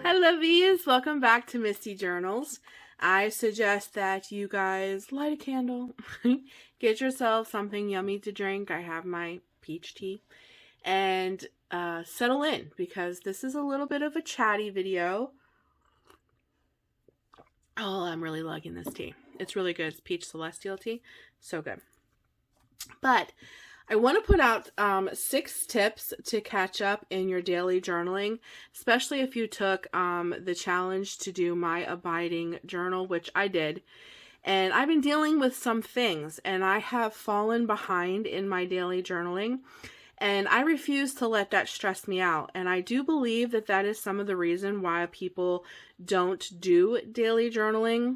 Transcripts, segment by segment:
Hi Lovies, welcome back to Misty Journals. I suggest that you guys light a candle, get yourself something yummy to drink. I have my peach tea, and settle in because this is a little bit of a chatty video. Oh, I'm really liking this tea. It's really good. It's peach celestial tea. So good. But I want to put out 6 tips to catch up in your daily journaling, especially if you took the challenge to do my abiding journal, which I did. And I've been dealing with some things, and I have fallen behind in my daily journaling, and I refuse to let that stress me out. And I do believe that that is some of the reason why people don't do daily journaling,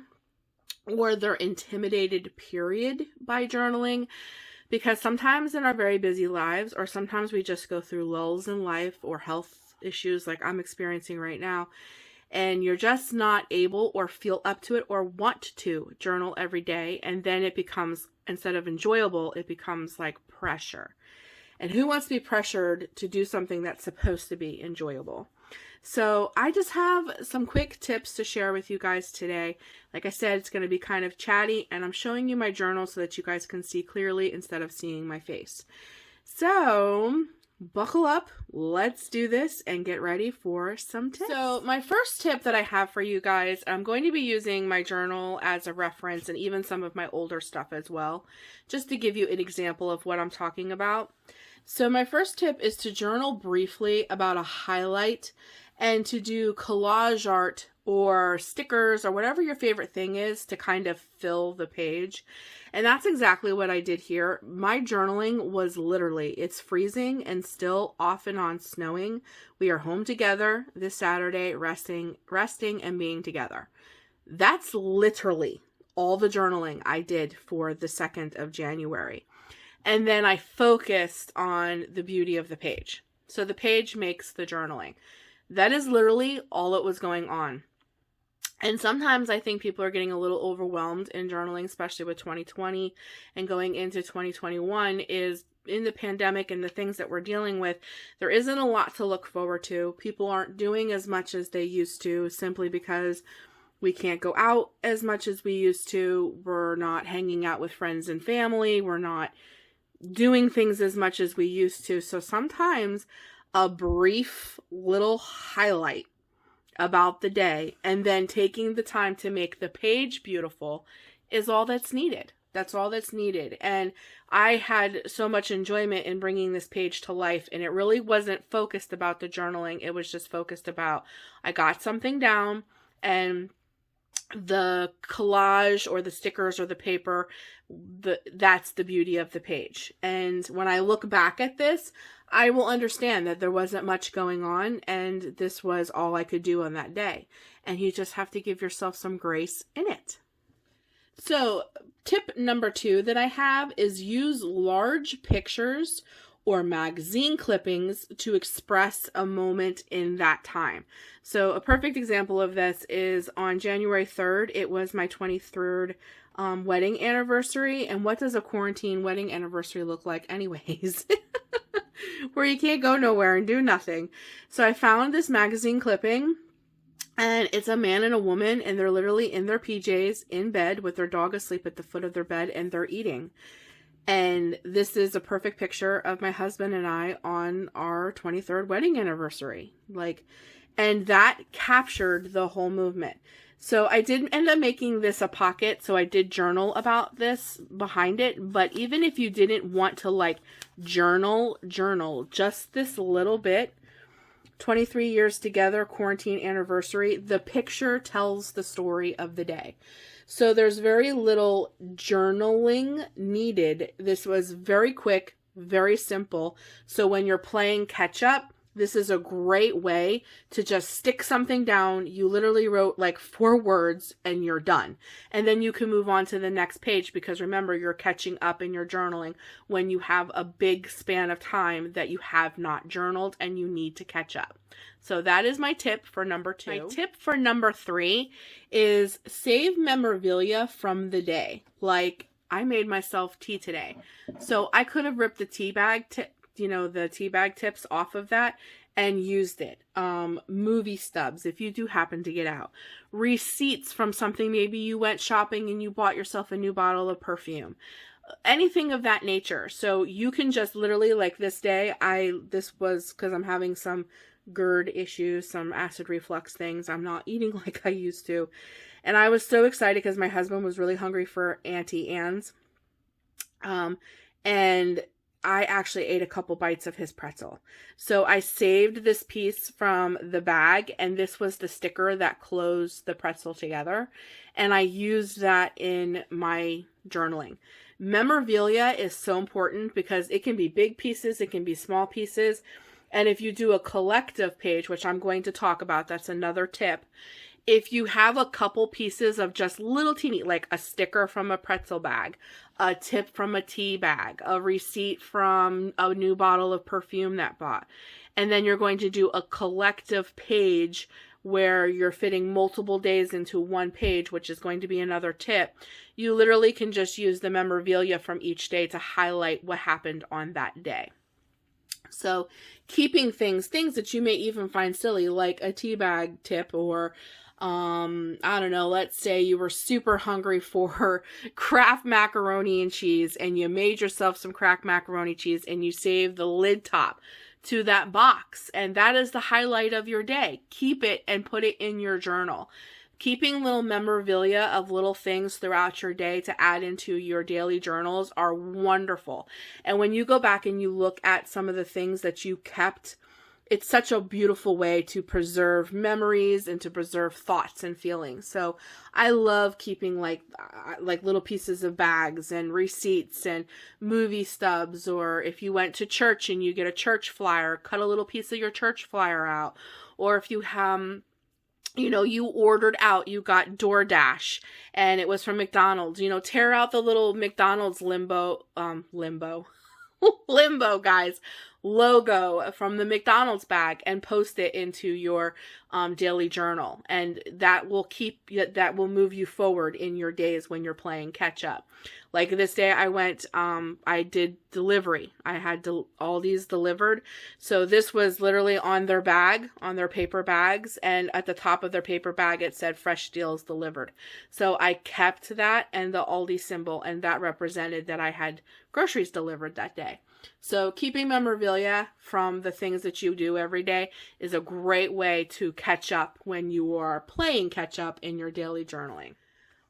or they're intimidated, period, by journaling. Because sometimes in our very busy lives, or sometimes we just go through lulls in life or health issues like I'm experiencing right now, and you're just not able or feel up to it or want to journal every day, and then it becomes, instead of enjoyable, it becomes like pressure. And who wants to be pressured to do something that's supposed to be enjoyable? So I just have some quick tips to share with you guys today. Like I said, it's going to be kind of chatty, and I'm showing you my journal so that you guys can see clearly instead of seeing my face. So buckle up, let's do this and get ready for some tips. So my first tip that I have for you guys, I'm going to be using my journal as a reference and even some of my older stuff as well, just to give you an example of what I'm talking about. So my first tip is to journal briefly about a highlight, and to do collage art or stickers or whatever your favorite thing is to kind of fill the page. And that's exactly what I did here. My journaling was literally, it's freezing and still off and on snowing. We are home together this Saturday, resting and being together. That's literally all the journaling I did for the 2nd of January. And then I focused on the beauty of the page. So the page makes the journaling. That is literally all that was going on. And sometimes I think people are getting a little overwhelmed in journaling, especially with 2020 and going into 2021, is in the pandemic and the things that we're dealing with, there isn't a lot to look forward to. People aren't doing as much as they used to simply because we can't go out as much as we used to. We're not hanging out with friends and family. We're not doing things as much as we used to. So sometimes a brief little highlight about the day and then taking the time to make the page beautiful is all that's needed. That's all that's needed. And I had so much enjoyment in bringing this page to life, and it really wasn't focused about the journaling. It was just focused about, I got something down, and the collage or the stickers or the paper, that's the beauty of the page. And when I look back at this, I will understand that there wasn't much going on, and this was all I could do on that day. And you just have to give yourself some grace in it. So tip number 2 that I have is use large pictures or magazine clippings to express a moment in that time. So a perfect example of this is on January 3rd, it was my 23rd wedding anniversary. And what does a quarantine wedding anniversary look like anyways? Where you can't go nowhere and do nothing. So I found this magazine clipping, and it's a man and a woman, and they're literally in their PJs in bed with their dog asleep at the foot of their bed, and they're eating. And this is a perfect picture of my husband and I on our 23rd wedding anniversary. And that captured the whole movement. So I didn't end up making this a pocket, so I did journal about this behind it. But even if you didn't want to journal just this little bit, 23 years together, quarantine anniversary, the picture tells the story of the day. So there's very little journaling needed. This was very quick, very simple. So when you're playing catch up, this is a great way to just stick something down. You literally wrote 4 words and you're done. And then you can move on to the next page, because remember, you're catching up in your journaling when you have a big span of time that you have not journaled and you need to catch up. So that is my tip for number 2. My tip for number 3 is save memorabilia from the day. I made myself tea today. So I could have ripped the tea bag the tea bag tips off of that and used it. Movie stubs, if you do happen to get out. Receipts from something, maybe you went shopping and you bought yourself a new bottle of perfume. Anything of that nature. So you can just literally, like this day, this was because I'm having some GERD issues, some acid reflux things. I'm not eating like I used to. And I was so excited because my husband was really hungry for Auntie Anne's. And I actually ate a couple bites of his pretzel. So I saved this piece from the bag, and this was the sticker that closed the pretzel together. And I used that in my journaling. Memorabilia is so important because it can be big pieces, it can be small pieces. And if you do a collective page, which I'm going to talk about, that's another tip. If you have a couple pieces of just little teeny, like a sticker from a pretzel bag, a tip from a tea bag, a receipt from a new bottle of perfume that bought, and then you're going to do a collective page where you're fitting multiple days into one page, which is going to be another tip, you literally can just use the memorabilia from each day to highlight what happened on that day. So keeping things that you may even find silly, like a tea bag tip, or I don't know, let's say you were super hungry for Kraft macaroni and cheese and you made yourself some Kraft macaroni cheese and you saved the lid top to that box, and that is the highlight of your day. Keep it and put it in your journal. Keeping little memorabilia of little things throughout your day to add into your daily journals are wonderful. And when you go back and you look at some of the things that you kept, it's such a beautiful way to preserve memories and to preserve thoughts and feelings. So I love keeping like little pieces of bags and receipts and movie stubs, or if you went to church and you get a church flyer, cut a little piece of your church flyer out. Or if you you ordered out, you got DoorDash and it was from McDonald's, tear out the little McDonald's limbo guys logo from the McDonald's bag and post it into your daily journal, and that will move you forward in your days when you're playing catch up. Like this day I did delivery. I had all these delivered. So this was literally on their bag, on their paper bags, and at the top of their paper bag it said fresh deals delivered. So I kept that and the Aldi symbol, and that represented that I had groceries delivered that day. So keeping memorabilia from the things that you do every day is a great way to catch up when you are playing catch up in your daily journaling.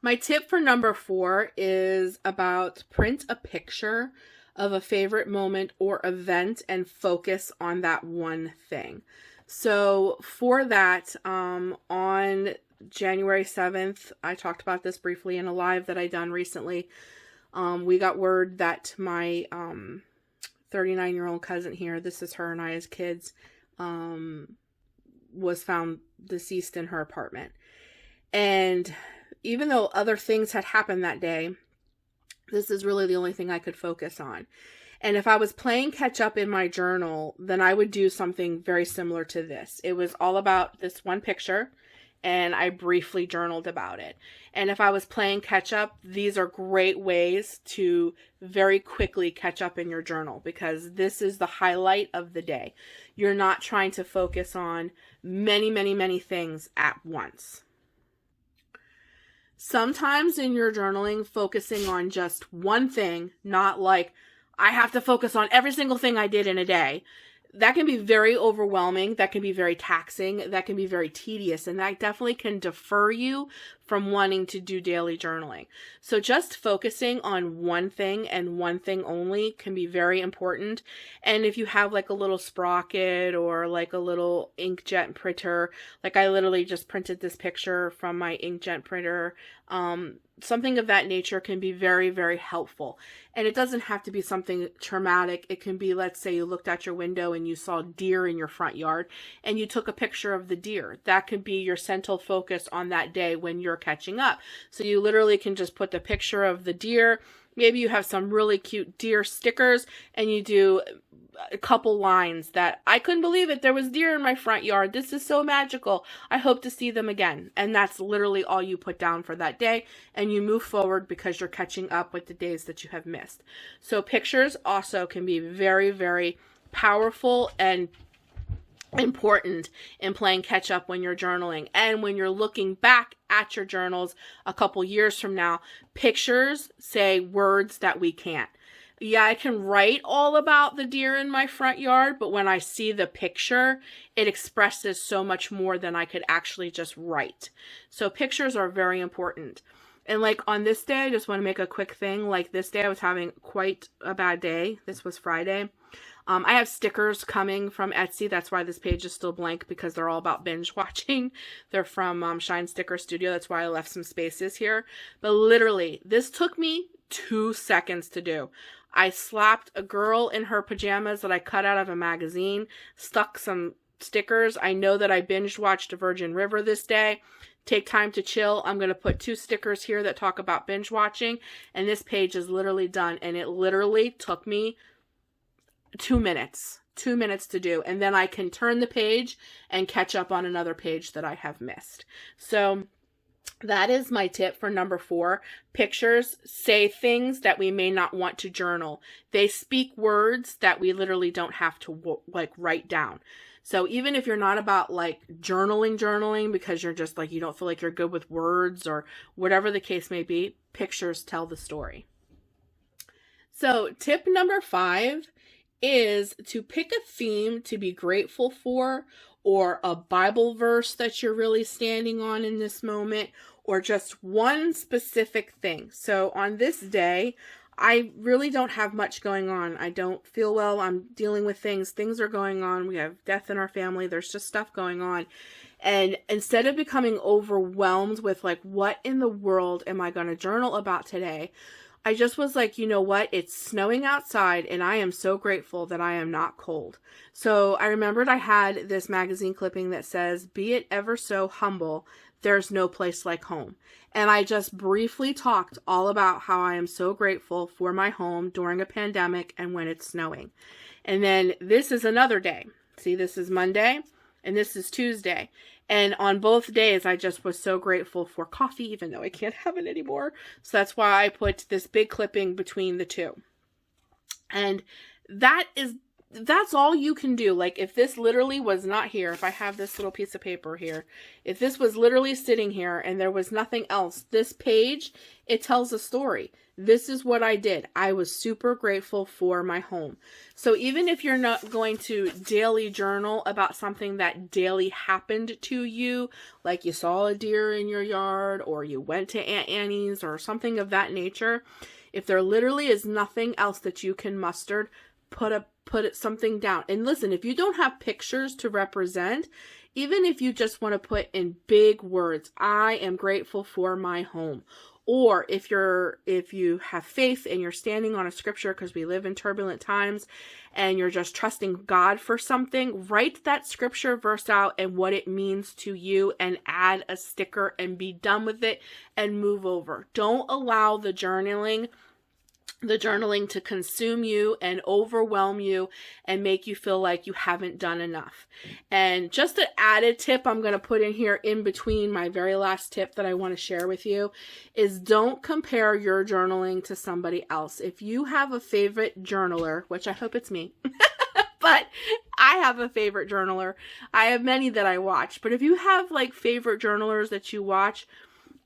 My tip for number 4 is about print a picture of a favorite moment or event and focus on that one thing. So for that, on January 7th, I talked about this briefly in a live that I done recently. We got word that my 39-year-old cousin here, this is her and I as kids, was found deceased in her apartment. And even though other things had happened that day, this is really the only thing I could focus on. And if I was playing catch up in my journal, then I would do something very similar to this. It was all about this one picture, and I briefly journaled about it. And if I was playing catch up, these are great ways to very quickly catch up in your journal, because this is the highlight of the day. You're not trying to focus on many, many, many things at once. Sometimes in your journaling, focusing on just one thing, not like I have to focus on every single thing I did in a day, that can be very overwhelming, that can be very taxing, that can be very tedious, and that definitely can defer you from wanting to do daily journaling. So just focusing on one thing and one thing only can be very important. And if you have like a little sprocket or like a little inkjet printer, like I literally just printed this picture from my inkjet printer, something of that nature can be very, very helpful. And it doesn't have to be something traumatic. It can be, let's say you looked out your window and you saw deer in your front yard and you took a picture of the deer. That could be your central focus on that day when you're catching up. So you literally can just put the picture of the deer. Maybe you have some really cute deer stickers and you do a couple lines that I couldn't believe it. There was deer in my front yard. This is so magical. I hope to see them again. And that's literally all you put down for that day. And you move forward because you're catching up with the days that you have missed. So pictures also can be very, very powerful and important in playing catch up when you're journaling. And when you're looking back at your journals a couple years from now, pictures say words that we can't. Yeah, I can write all about the deer in my front yard, but when I see the picture, it expresses so much more than I could actually just write. So pictures are very important. And like on this day, I just want to make a quick thing. Like this day, I was having quite a bad day. This was Friday. I have stickers coming from Etsy. That's why this page is still blank, because they're all about binge watching. They're from Shine Sticker Studio. That's why I left some spaces here. But literally, this took me 2 seconds to do. I slapped a girl in her pajamas that I cut out of a magazine, stuck some stickers. I know that I binge watched Virgin River this day. Take time to chill. I'm going to put 2 stickers here that talk about binge watching. And this page is literally done. And it literally took me 2 minutes. 2 minutes to do. And then I can turn the page and catch up on another page that I have missed. So that is my tip for number 4. Pictures say things that we may not want to journal. They speak words that we literally don't have to like write down. So even if you're not about like journaling because you're just like, you don't feel like you're good with words or whatever the case may be, pictures tell the story. So tip number 5 is to pick a theme to be grateful for, or a Bible verse that you're really standing on in this moment, or just one specific thing. So on this day, I really don't have much going on. I don't feel well. I'm dealing with things. Things are going on. We have death in our family. There's just stuff going on. And instead of becoming overwhelmed with like, what in the world am I going to journal about today? I just was like, you know what? It's snowing outside and I am so grateful that I am not cold. So I remembered I had this magazine clipping that says, "Be it ever so humble, there's no place like home." And I just briefly talked all about how I am so grateful for my home during a pandemic and when it's snowing. And then this is another day. See, this is Monday and this is Tuesday. And on both days, I just was so grateful for coffee, even though I can't have it anymore. So that's why I put this big clipping between the two. And that's all you can do. Like if this literally was not here, if I have this little piece of paper here, if this was literally sitting here and there was nothing else, this page, it tells a story. This is what I did. I was super grateful for my home. So even if you're not going to daily journal about something that daily happened to you, like you saw a deer in your yard or you went to Aunt Annie's or something of that nature, if there literally is nothing else that you can muster, put something down. And listen, if you don't have pictures to represent, even if you just want to put in big words, I am grateful for my home. Or if you have faith and you're standing on a scripture, because we live in turbulent times, and you're just trusting God for something, write that scripture verse out and what it means to you and add a sticker and be done with it and move over. Don't allow the journaling to consume you and overwhelm you and make you feel like you haven't done enough. And just an added tip I'm going to put in here in between my very last tip that I want to share with you is don't compare your journaling to somebody else. If you have a favorite journaler, which I hope it's me, but I have a favorite journaler. I have many that I watch, but if you have like favorite journalers that you watch,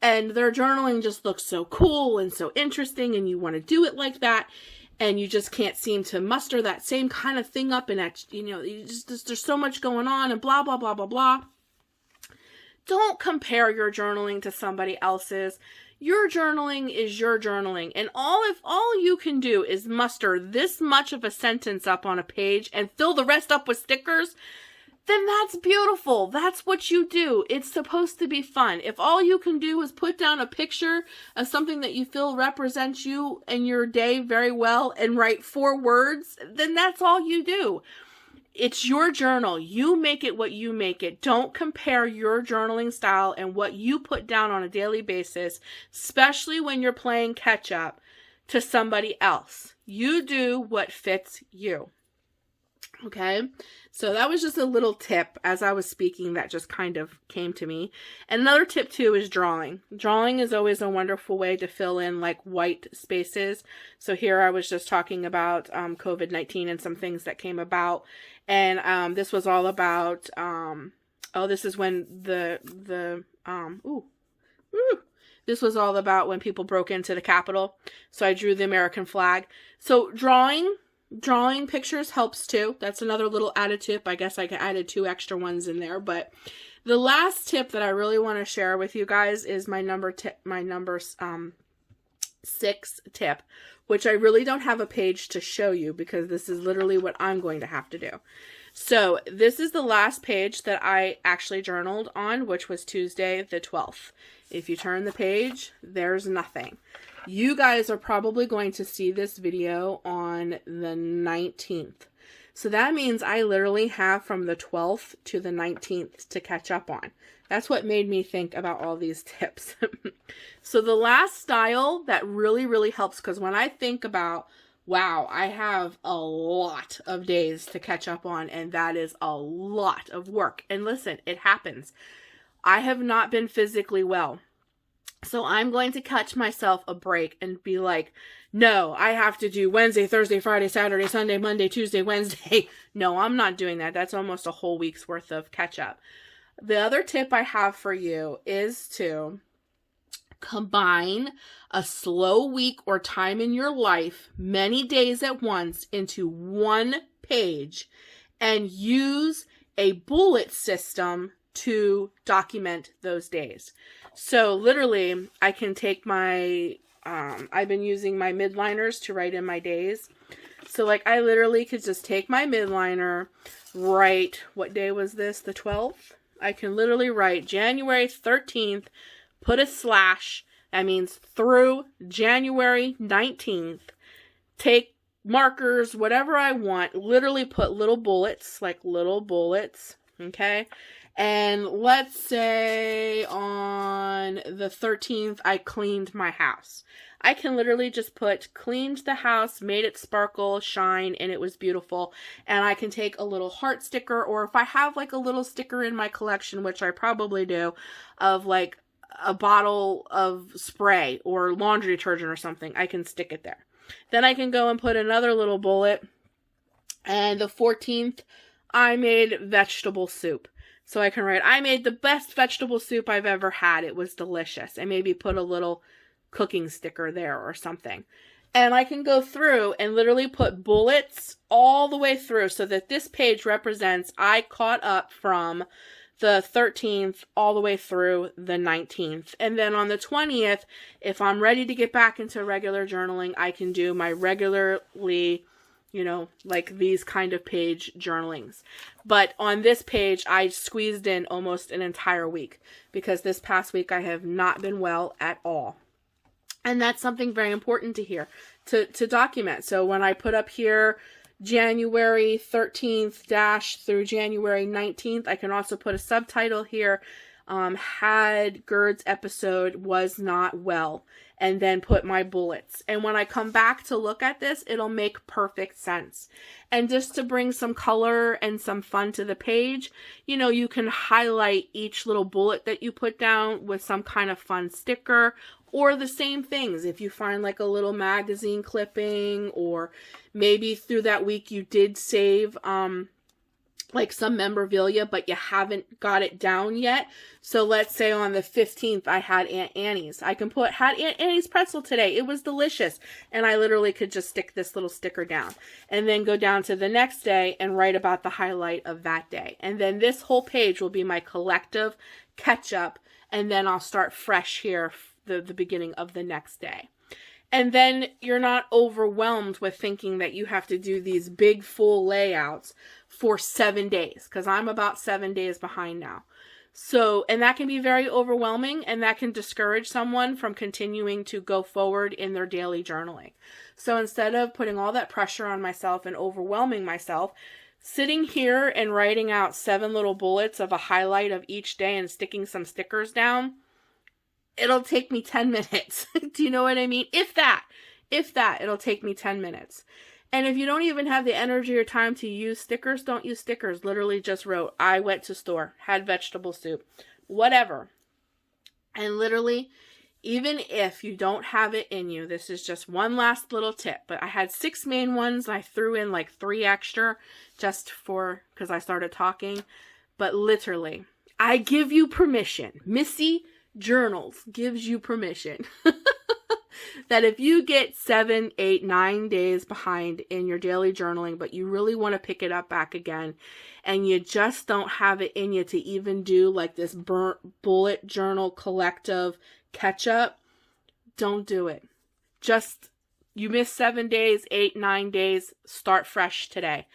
and their journaling just looks so cool and so interesting, and you want to do it like that, and you just can't seem to muster that same kind of thing up, and that, there's so much going on, and blah, blah, blah, blah, blah. Don't compare your journaling to somebody else's. Your journaling is your journaling, and if all you can do is muster this much of a sentence up on a page and fill the rest up with stickers, then that's beautiful. That's what you do. It's supposed to be fun. If all you can do is put down a picture of something that you feel represents you and your day very well and write 4 words, then that's all you do. It's your journal. You make it what you make it. Don't compare your journaling style and what you put down on a daily basis, especially when you're playing catch up, to somebody else. You do what fits you. Okay, so that was just a little tip as I was speaking that just kind of came to me. And another tip too is drawing. Drawing is always a wonderful way to fill in like white spaces. So here I was just talking about COVID-19 and some things that came about. And this was all about, this is when this was all about when people broke into the Capitol. So I drew the American flag. So drawing pictures helps too. That's another little added tip. I guess I added 2 extra ones in there. But the last tip that I really want to share with you guys is my number 6 tip, which I really don't have a page to show you because this is literally what I'm going to have to do. So this is the last page that I actually journaled on, which was Tuesday the 12th. If you turn the page, there's nothing. You guys are probably going to see this video on the 19th. So that means I literally have from the 12th to the 19th to catch up on. That's what made me think about all these tips. So the last style that really, really helps, because when I think about, wow, I have a lot of days to catch up on, and that is a lot of work. And listen, it happens. I have not been physically well. So I'm going to catch myself a break and be like, no, I have to do Wednesday, Thursday, Friday, Saturday, Sunday, Monday, Tuesday, Wednesday. No, I'm not doing that. That's almost a whole week's worth of catch up. The other tip I have for you is to combine a slow week or time in your life, many days at once, into one page and use a bullet system to document those days. So literally I can take my, I've been using my midliners to write in my days. So like I literally could just take my midliner, write, what day was this? The 12th? I can literally write January 13th, put a slash, that means through January 19th, take markers, whatever I want, literally put little bullets, okay? And let's say on the 13th, I cleaned my house. I can literally just put cleaned the house, made it sparkle, shine, and it was beautiful. And I can take a little heart sticker, or if I have like a little sticker in my collection, which I probably do, of like a bottle of spray or laundry detergent or something, I can stick it there. Then I can go and put another little bullet. And the 14th, I made vegetable soup. So I can write, I made the best vegetable soup I've ever had. It was delicious. And maybe put a little cooking sticker there or something. And I can go through and literally put bullets all the way through so that this page represents I caught up from the 13th all the way through the 19th. And then on the 20th, if I'm ready to get back into regular journaling, I can do my regularly, like these kind of page journalings. But on this page, I squeezed in almost an entire week because this past week I have not been well at all. And that's something very important to to document. So when I put up here January 13th - through January 19th, I can also put a subtitle here, had Gerd's episode was not well, and then put my bullets. And when I come back to look at this, it'll make perfect sense. And just to bring some color and some fun to the page, you can highlight each little bullet that you put down with some kind of fun sticker, or the same things. If you find like a little magazine clipping, or maybe through that week you did save like some memorabilia, but you haven't got it down yet. So let's say on the 15th, I had Aunt Annie's. I can had Aunt Annie's pretzel today. It was delicious. And I literally could just stick this little sticker down and then go down to the next day and write about the highlight of that day. And then this whole page will be my collective catch up. And then I'll start fresh here the beginning of the next day. And then you're not overwhelmed with thinking that you have to do these big full layouts for 7 days, because I'm about 7 days behind now. So, and that can be very overwhelming, and that can discourage someone from continuing to go forward in their daily journaling. So instead of putting all that pressure on myself and overwhelming myself, sitting here and writing out 7 little bullets of a highlight of each day and sticking some stickers down, it'll take me 10 minutes. Do you know what I mean? If that, it'll take me 10 minutes. And if you don't even have the energy or time to use stickers, don't use stickers. Literally just wrote, I went to store, had vegetable soup, whatever. And literally, even if you don't have it in you, this is just one last little tip. But I had 6 main ones. I threw in like 3 extra just because I started talking. But literally, I give you permission. Missy Journals gives you permission. That if you get 7, 8, 9 days behind in your daily journaling, but you really want to pick it up back again, and you just don't have it in you to even do like this bullet journal collective catch up, don't do it. Just, you missed 7 days, 8, 9 days, start fresh today.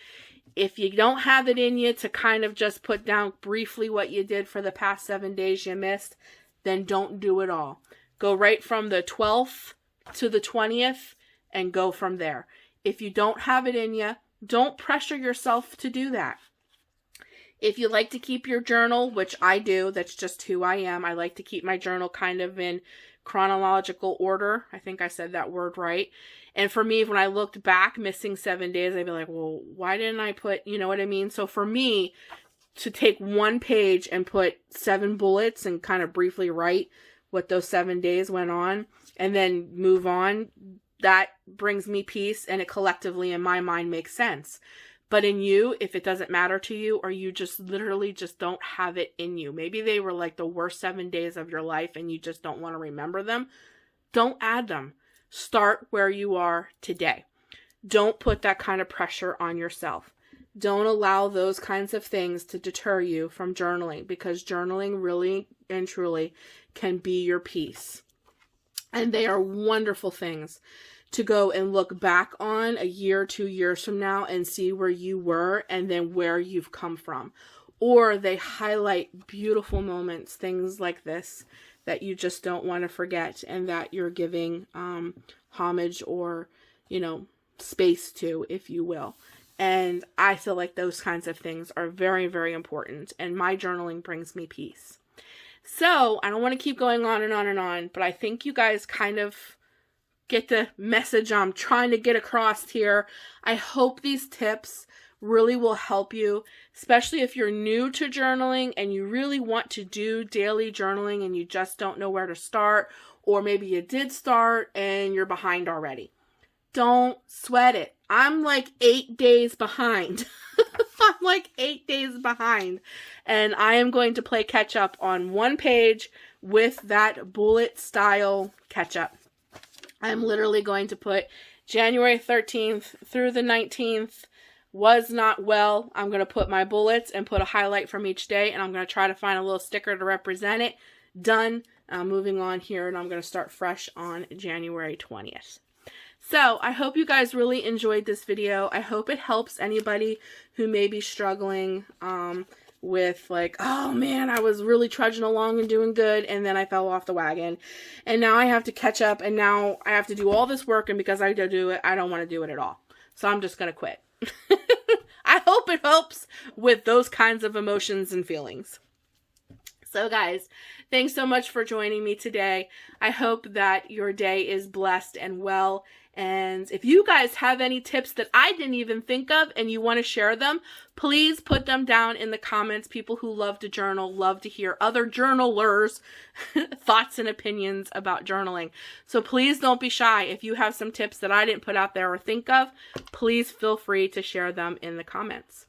If you don't have it in you to kind of just put down briefly what you did for the past 7 days you missed, then don't do it all. Go right from the 12th to the 20th and go from there. If you don't have it in you, don't pressure yourself to do that. If you like to keep your journal, which I do, that's just who I am. I like to keep my journal kind of in chronological order. I think I said that word right. And for me, when I looked back, missing 7 days, I'd be like, well, why didn't I put, you know what I mean? So for me, to take one page and put 7 bullets and kind of briefly write what those 7 days went on and then move on, that brings me peace, and it collectively in my mind makes sense. But in you, if it doesn't matter to you, or you just literally just don't have it in you, maybe they were like the worst 7 days of your life and you just don't want to remember them, don't add them. Start where you are today. Don't put that kind of pressure on yourself. Don't allow those kinds of things to deter you from journaling, because journaling really and truly can be your peace. And they are wonderful things to go and look back on a year, 2 years from now and see where you were and then where you've come from. Or they highlight beautiful moments, things like this, that you just don't want to forget and that you're giving homage or, space to, if you will. And I feel like those kinds of things are very, very important. And my journaling brings me peace. So I don't want to keep going on and on and on, but I think you guys kind of get the message I'm trying to get across here. I hope these tips really will help you, especially if you're new to journaling and you really want to do daily journaling and you just don't know where to start, or maybe you did start and you're behind already. Don't sweat it. I'm like 8 days behind. I'm like 8 days behind. And I am going to play catch up on one page with that bullet style catch up. I'm literally going to put January 13th through the 19th. Was not well. I'm going to put my bullets and put a highlight from each day. And I'm going to try to find a little sticker to represent it. Done. Moving on here. And I'm going to start fresh on January 20th. So I hope you guys really enjoyed this video. I hope it helps anybody who may be struggling with like, oh man, I was really trudging along and doing good, and then I fell off the wagon. And now I have to catch up, and now I have to do all this work, and because I do it, I don't want to do it at all. So I'm just going to quit. I hope it helps with those kinds of emotions and feelings. So guys, thanks so much for joining me today. I hope that your day is blessed and well. And if you guys have any tips that I didn't even think of and you want to share them, please put them down in the comments. People who love to journal love to hear other journalers' thoughts and opinions about journaling. So please don't be shy. If you have some tips that I didn't put out there or think of, please feel free to share them in the comments.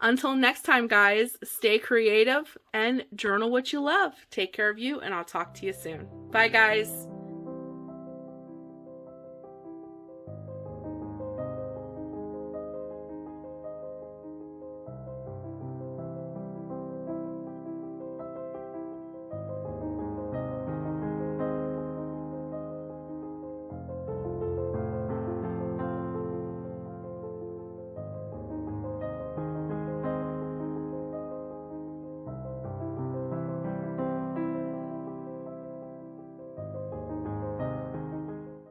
Until next time, guys, stay creative and journal what you love. Take care of you, and I'll talk to you soon. Bye, guys.